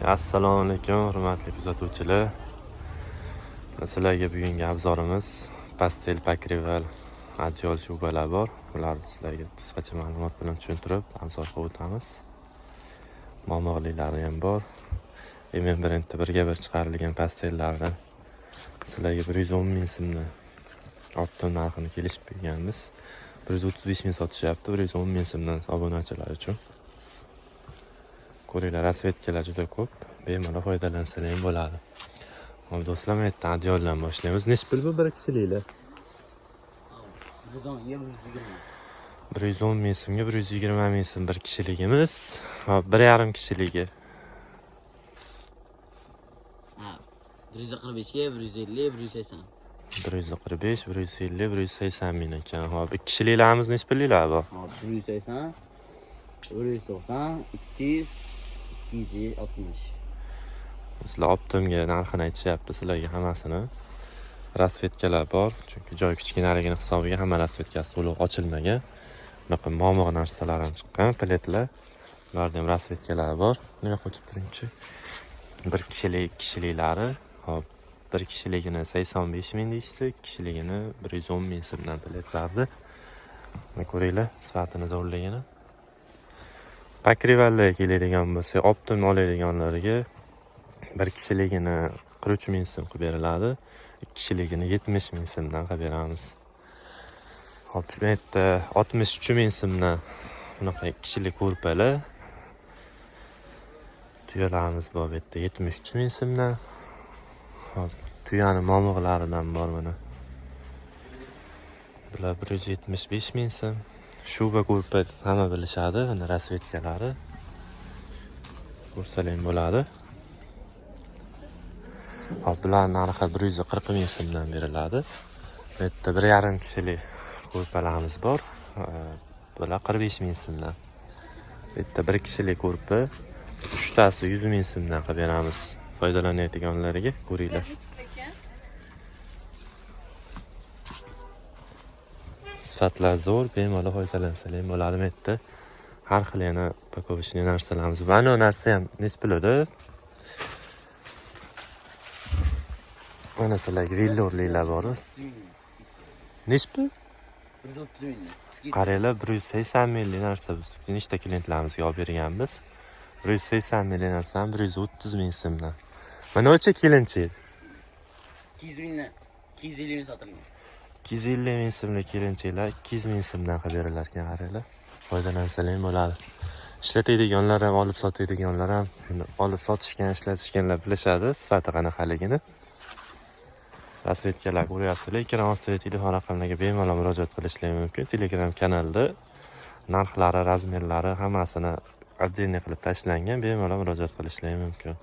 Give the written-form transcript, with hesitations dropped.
Assalomu alaykum, hurmatli kuzatuvchilar. Sizlarga bugungi obzorimiz pastel pakrival adyol shubalar bor. Ularni sizlarga qisqacha ma'lumot bilan tushuntirib, obzor qilib o'tamiz. Momog'liklari ham bor. Men birinchi birga bir chiqarilgan pastellarni sizlarga 110 ming so'mdan opton narxini kelishib berganmiz. 135 ming sotishyapti, 110 ming so'mdan obunachilar uchun. Ko'ringlar, rasvetkalar juda ko'p. Bemalol foydalansangiz ham bo'ladi. Hop do'stlar, men yerdan adyoldan boshlaymiz. Necha pul bu bir kishiliklar? 110 ming so'mga 120 ming so'm bir kishiligimiz. Hop, 1,5 kishiligi. 145 ga 150 180. 145, 150, 180 ming ekan. Hop, bir kishiliklarimiz necha pulliklar bu? Hop, 180, 190, 200, 260. Sizlar optimga narxini aytishyapti sizlarga hammasini. Rasvetkalar bor, chunki joy kichkinaligini hisobiga hamma rasvetkasi to'liq ochilmagan. Bunaqa momog' narsalar ham chiqqan, pletlar. Ularda ham rasvetkalar bor. Nima qo'yib turingchi? Bir kishiliklari, hop, bir kishiligini 85 ming deyishdi, kishiligini 110 ming so'mdan pletlardi. Mana ko'ringlar, sifatini zo'rligini. Pakrivallarga keladigan bo'lsa, optim oladiganlarga bir kishiligini 43 ming so'm qilib beriladi. İki kishiligini 70 ming so'mdan qilib beramiz. Hop, bu yerda 63 ming so'mdan bunaqa kishilik ko'rpalar. Tuyalarimiz bor bu yerda 73 ming so'mdan. Hop, tuyani momog'laridan bor mana. Bular 175 ming so'm. Shuba ko'rpa hamma bilishadi, mana rasvetkalari. Ko'rsalar bo'ladi. Hop, bular narxi 140 ming so'mdan beriladi. Bu yerda 1,5 kishilik ko'rpalarimiz bor. Bular 45 ming so'mdan. Bu yerda 1 kishilik ko'rpa 3 tasi 100 ming so'mdan qilib beramiz. Foydalanadiganlarga ko'ringlar. Sifatlar zo'r, bemalol foydalansalar ham bo'ladi. Bu yerda har xil yana pakovishli narsalarimiz bor. Mana bu narsa ham necha pulda? Mana sizlarga vellorliklar bor. Necha pul? 130 ming. Qaranglar, 180 minglik narsa biz nechta klientlarimizga olib berganmiz. 180 minglik narsani 130 ming so'mdan. Mana o'cha kelinchi. 200 mingdan 250 ming sotilgan. 250 ming so'mlik kelinchilar 200 ming so'mdan qilib berilar ekan, qaranglar. Foydalansalar ham bo'ladi. Ishlatadiganlar ham, olib sotadiganlar ham, olib sotishgan, ishlatishganlar bilishadi sifati qanaqaligini. Rasvetkalar ko'ryapsizlar, ekran ostidagi telefon raqamlariga bemalol murojaat qilishlari mumkin. Telegram kanalida narxlari, razmerlari hammasini отдельно qilib tashlangan, bemalol murojaat qilishlari mumkin.